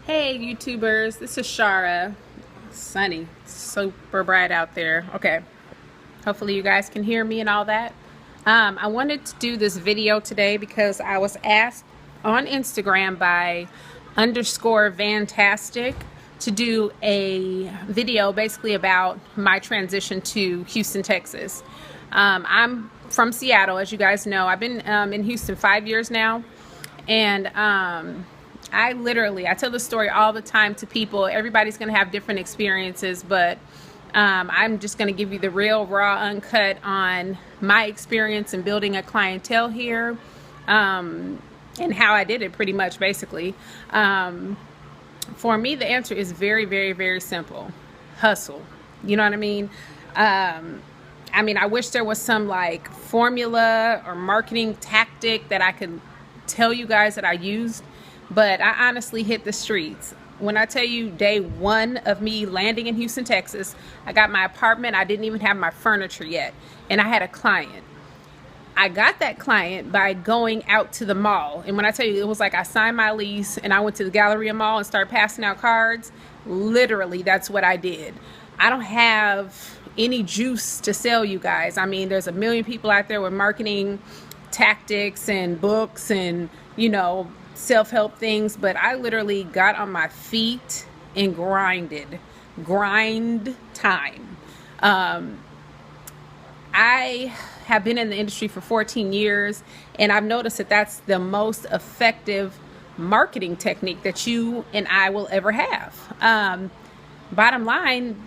Hey YouTubers, this is Shara. It's sunny, it's super bright out there. Okay, hopefully you guys can hear me and all that. I wanted to do this video today because I was asked on Instagram by underscore Vantastic to do a video basically about my transition to Houston, Texas. I'm from Seattle, as you guys know. I've been in Houston 5 years now, and I tell the story all the time to people. Everybody's going to have different experiences, but I'm just going to give you the real, raw, uncut on my experience in building a clientele here, and how I did it pretty much, basically. For me, the answer is very, very, very simple. Hustle. You know what I mean? I wish there was some like formula or marketing tactic that I could tell you guys that I used, but I honestly hit the streets. When I tell you day one of me landing in Houston, Texas, I got my apartment. I didn't even have my furniture yet, and I had a client. I got that client by going out to the mall. And when I tell you, it was like I signed my lease and I went to the Galleria Mall and started passing out cards. Literally, that's what I did. I don't have any juice to sell you guys. I mean, there's a million people out there with marketing tactics and books and, self-help things, but I literally got on my feet and grind time. I have been in the industry for 14 years, and I've noticed that that's the most effective marketing technique that you and I will ever have. Bottom line,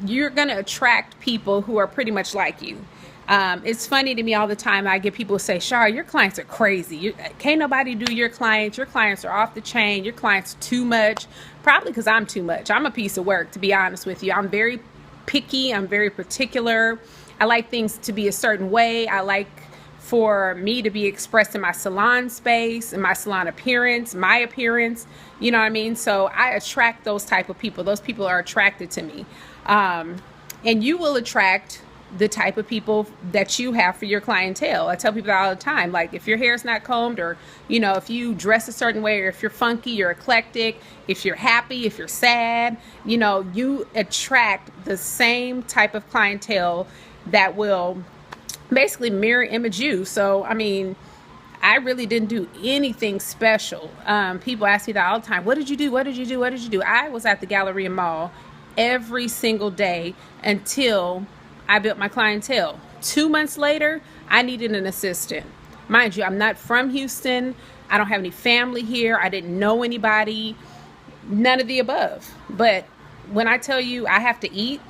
you're going to attract people who are pretty much like you. It's funny to me all the time. I get people who say, Shar, your clients are crazy. Can't nobody do your clients. Your clients are off the chain. Your clients are too much. Probably because I'm too much. I'm a piece of work, to be honest with you. I'm very picky. I'm very particular. I like things to be a certain way. I like for me to be expressed in my salon space, in my salon appearance, my appearance. You know what I mean? So I attract those type of people. Those people are attracted to me. And you will attract the type of people that you have for your clientele. I tell people that all the time. Like, if your hair is not combed, or if you dress a certain way, or if you're funky, you're eclectic, if you're happy, if you're sad, you attract the same type of clientele that will basically mirror image you. So I really didn't do anything special. People ask me that all the time. What did you do? What did you do? What did you do? I was at the Galleria Mall every single day until I built my clientele. 2 months later, I needed an assistant. Mind you, I'm not from Houston. I don't have any family here. I didn't know anybody. None of the above. But when I tell you I have to eat,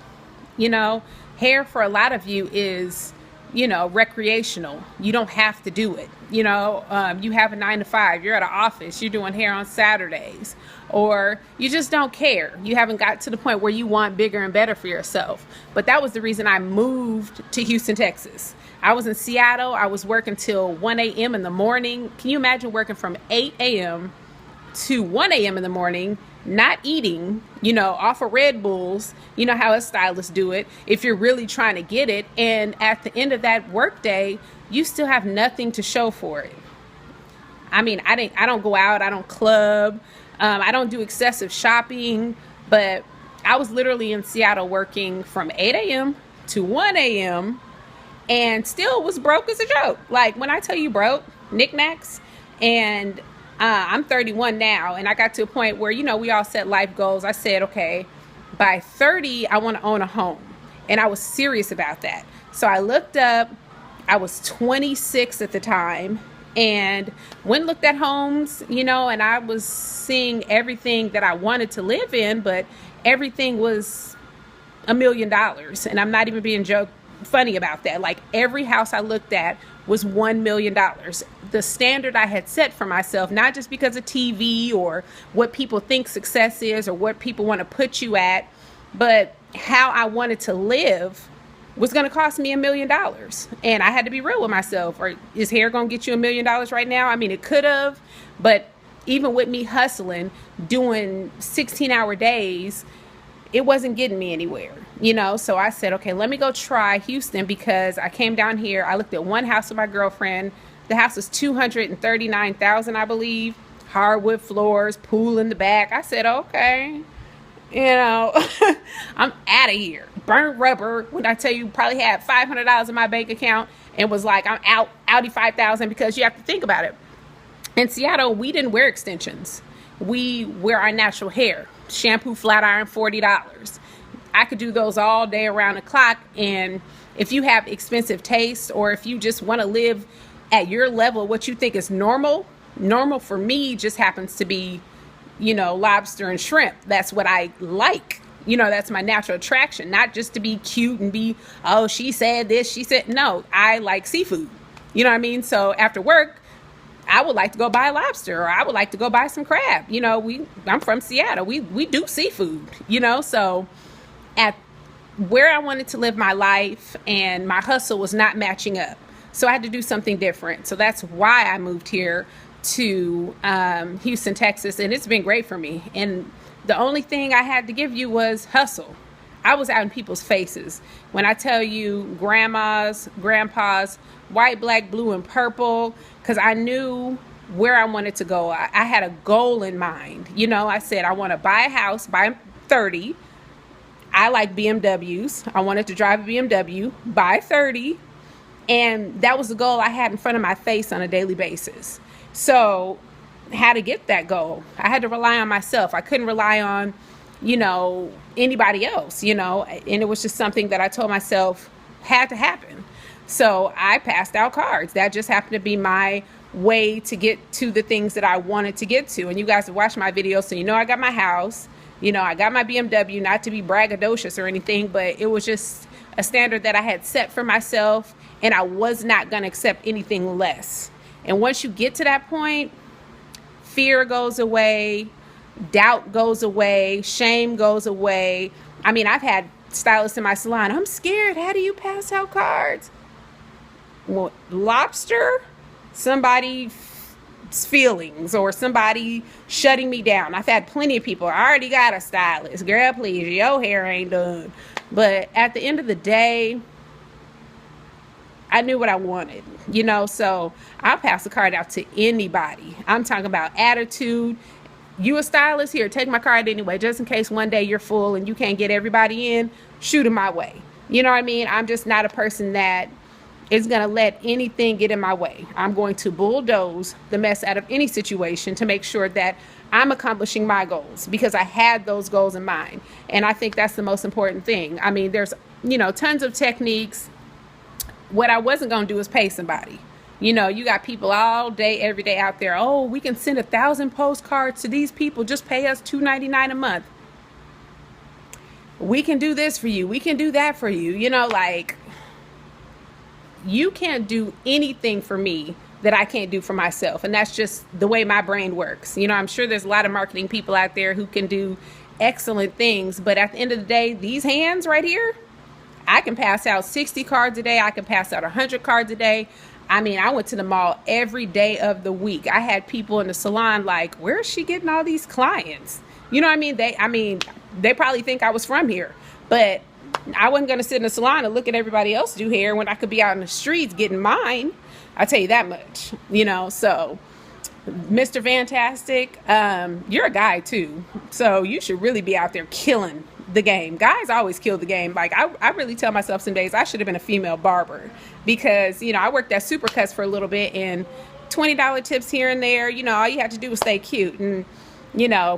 hair for a lot of you is, recreational. You don't have to do it. You have a 9 to 5, you're at an office, you're doing hair on Saturdays, or you just don't care. You haven't got to the point where you want bigger and better for yourself. But that was the reason I moved to Houston, Texas. I was in Seattle. I was working till 1 a.m. in the morning. Can you imagine working from 8 a.m. to 1 a.m. in the morning, not eating, off of Red Bulls, how us stylists do it, if you're really trying to get it. And at the end of that workday, you still have nothing to show for it. I don't go out, I don't club, I don't do excessive shopping, but I was literally in Seattle working from 8 a.m. to 1 a.m. and still was broke as a joke. Like, when I tell you broke, knickknacks. And I'm 31 now, and I got to a point where, we all set life goals. I said, okay, by 30, I want to own a home. And I was serious about that. So I looked up, I was 26 at the time, and went and looked at homes, and I was seeing everything that I wanted to live in, but everything was $1 million. And I'm not even being funny about that. Like, every house I looked at was $1 million. The standard I had set for myself, not just because of TV or what people think success is or what people want to put you at, but how I wanted to live was going to cost me $1 million. And I had to be real with myself. Or is hair going to get you $1 million right now? It could have, but even with me hustling, doing 16-hour days, it wasn't getting me anywhere, So I said, okay, let me go try Houston, because I came down here. I looked at one house with my girlfriend. The house was $239,000, I believe. hardwood floors, pool in the back. I said, okay, you know, I'm out of here. Burnt rubber. When I tell you, probably had $500 in my bank account and was like, I'm out, Audi 5000, because you have to think about it. In Seattle, we didn't wear extensions. We wear our natural hair. Shampoo, flat iron, $40. I could do those all day around the clock. And if you have expensive taste, or if you just want to live at your level, what you think is normal for me just happens to be, lobster and shrimp. That's what I like. That's my natural attraction, not just to be cute and be, oh, she said this, she said, no, I like seafood. You know what I mean? So after work, I would like to go buy lobster, or I would like to go buy some crab. I'm from Seattle. We do seafood, so at where I wanted to live my life and my hustle was not matching up. So I had to do something different. So that's why I moved here to Houston, Texas. And it's been great for me. And the only thing I had to give you was hustle. I was out in people's faces. When I tell you grandmas, grandpas, white, black, blue, and purple, because I knew where I wanted to go. I had a goal in mind. I said, I want to buy a house by 30. I like BMWs. I wanted to drive a BMW by 30. And that was the goal I had in front of my face on a daily basis. So how to get that goal? I had to rely on myself. I couldn't rely on, anybody else, and it was just something that I told myself had to happen. So I passed out cards. That just happened to be my way to get to the things that I wanted to get to. And you guys have watched my videos, so I got my house, I got my BMW, not to be braggadocious or anything, but it was just a standard that I had set for myself, and I was not going to accept anything less. And once you get to that point, fear goes away, doubt goes away, shame goes away. I mean, I've had stylists in my salon. I'm scared. How do you pass out cards? Well, lobster, somebody's feelings, or somebody shutting me down. I've had plenty of people. I already got a stylist. Girl, please, your hair ain't done. But at the end of the day, I knew what I wanted, so I'll pass the card out to anybody. I'm talking about attitude. You a stylist? Here, take my card anyway, just in case one day you're full and you can't get everybody in, shoot them my way. You know what I mean? I'm just not a person that is going to let anything get in my way. I'm going to bulldoze the mess out of any situation to make sure that I'm accomplishing my goals, because I had those goals in mind. And I think that's the most important thing. I mean, there's, tons of techniques. What I wasn't going to do is pay somebody. You got people all day, every day out there. Oh, we can send 1,000 postcards to these people. Just pay us $2.99 a month. We can do this for you. We can do that for you. You can't do anything for me that I can't do for myself. And that's just the way my brain works. I'm sure there's a lot of marketing people out there who can do excellent things. But at the end of the day, these hands right here, I can pass out 60 cards a day. I can pass out 100 cards a day. I mean, I went to the mall every day of the week. I had people in the salon like, where is she getting all these clients? You know what I mean? They probably think I was from here, but I wasn't going to sit in the salon and look at everybody else do hair when I could be out in the streets getting mine. I'll tell you that much, so Mr. Fantastic, you're a guy too. So you should really be out there killing the game. Guys always kill the game. Like I really tell myself some days I should have been a female barber, because, I worked at Supercuts for a little bit, and $20 tips here and there, all you have to do is stay cute. And,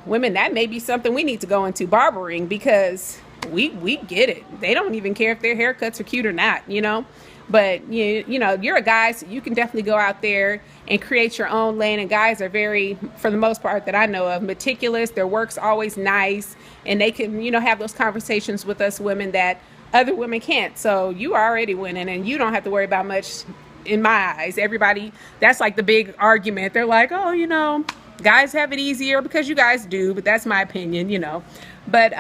women, that may be something we need to go into, barbering, because we get it. They don't even care if their haircuts are cute or not, But you're a guy, so you can definitely go out there and create your own lane. And guys are very, for the most part that I know of, meticulous. Their work's always nice, and they can, have those conversations with us women that other women can't. So you are already winning, and you don't have to worry about much in my eyes. Everybody, that's like the big argument. They're like, oh, guys have it easier, because you guys do, but that's my opinion, But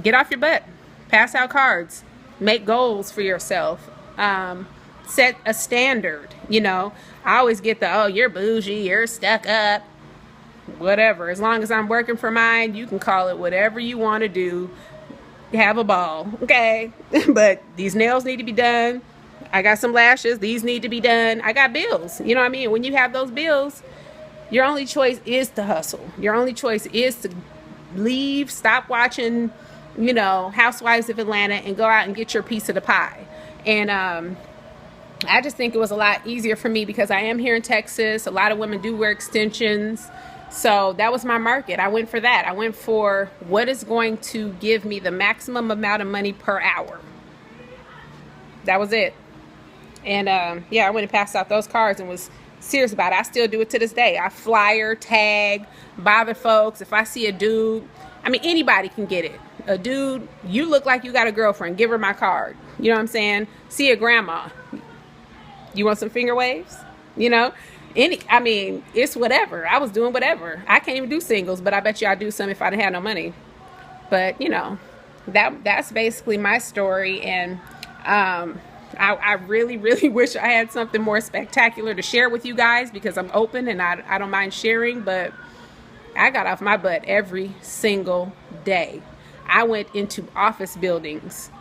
get off your butt, pass out cards. Make goals for yourself. Set a standard. I always get oh, you're bougie, you're stuck up, whatever. As long as I'm working for mine, you can call it whatever you want to do. Have a ball, okay? But these nails need to be done. I got some lashes. These need to be done. I got bills. You know what I mean? When you have those bills, Your only choice is to hustle. Your only choice is to leave, stop watching, you know, Housewives of Atlanta, and go out and get your piece of the pie. And I just think it was a lot easier for me because I am here in Texas. A lot of women do wear extensions. So that was my market. I went for that. I went for what is going to give me the maximum amount of money per hour. That was it. And yeah, I went and passed out those cards and was serious about it. I still do it to this day. I flyer, tag, bother folks. If I see a dude, I mean, anybody can get it. A dude, you look like you got a girlfriend, give her my card. You know what I'm saying? See a grandma. You want some finger waves? You know? I mean, it's whatever. I was doing whatever. I can't even do singles, but I bet you I'd do some if I didn't have no money. But, you know, that's basically my story. And I really, really wish I had something more spectacular to share with you guys, because I'm open and I don't mind sharing, but I got off my butt every single day. I went into office buildings.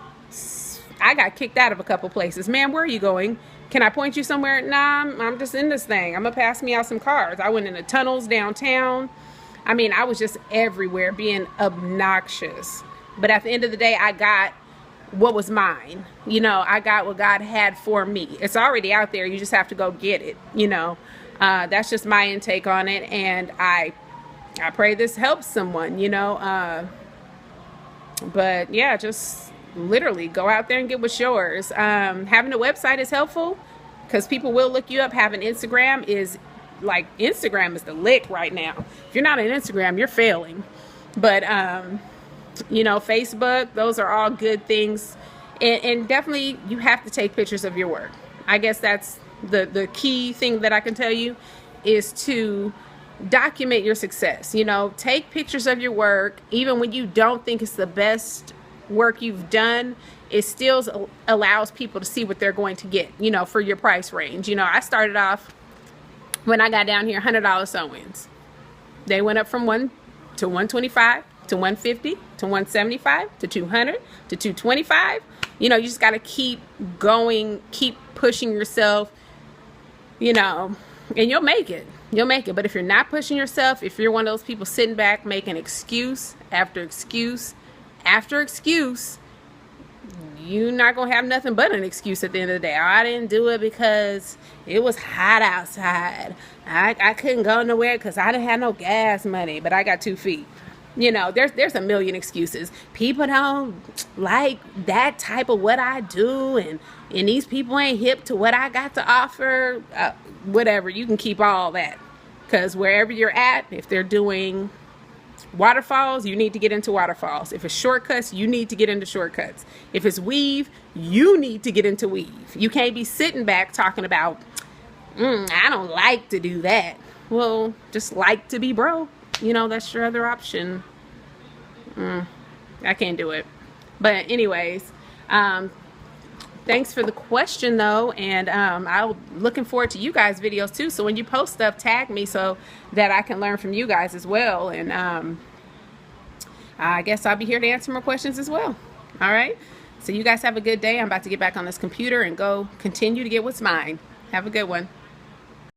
I got kicked out of a couple places. Man, where are you going? Can I point you somewhere? Nah, I'm just in this thing. I'm gonna pass me out some cards. I went into tunnels downtown. I mean, I was just everywhere being obnoxious. But at the end of the day, I got what was mine. You know, I got what God had for me. It's already out there. You just have to go get it. You know, that's just my intake on it. And I pray this helps someone, you know. But yeah, just literally go out there and get what's yours. Having a website is helpful because people will look you up. Having Instagram is the lick right now. If you're not on Instagram, you're failing. But you know, Facebook, those are all good things. And definitely you have to take pictures of your work. I guess that's the key thing that I can tell you, is to document your success. You know, take pictures of your work. Even when you don't think it's the best work you've done, it still allows people to see what they're going to get, you know, for your price range. You know, I started off, when I got down here, $100 sew-ins. They went up from $1 to $125 to $150 to $175 to $200 to $225. You know, you just got to keep going, keep pushing yourself, you know, and you'll make it. You'll make it. But if you're not pushing yourself, if you're one of those people sitting back making excuse after excuse after excuse, you're not going to have nothing but an excuse at the end of the day. Oh, I didn't do it because it was hot outside. I couldn't go nowhere because I didn't have no gas money, but I got 2 feet. You know, there's a million excuses. People don't like that type of what I do, and these people ain't hip to what I got to offer. Whatever, you can keep all that, because wherever you're at, if they're doing waterfalls, you need to get into waterfalls. If it's shortcuts, you need to get into shortcuts. If it's weave, you need to get into weave. You can't be sitting back talking about, I don't like to do that. Well, just like to be broke. You know, that's your other option. I can't do it. But anyways, thanks for the question though. And I'm looking forward to you guys' videos too. So when you post stuff, tag me so that I can learn from you guys as well. And I guess I'll be here to answer more questions as well. All right. So you guys have a good day. I'm about to get back on this computer and go continue to get what's mine. Have a good one.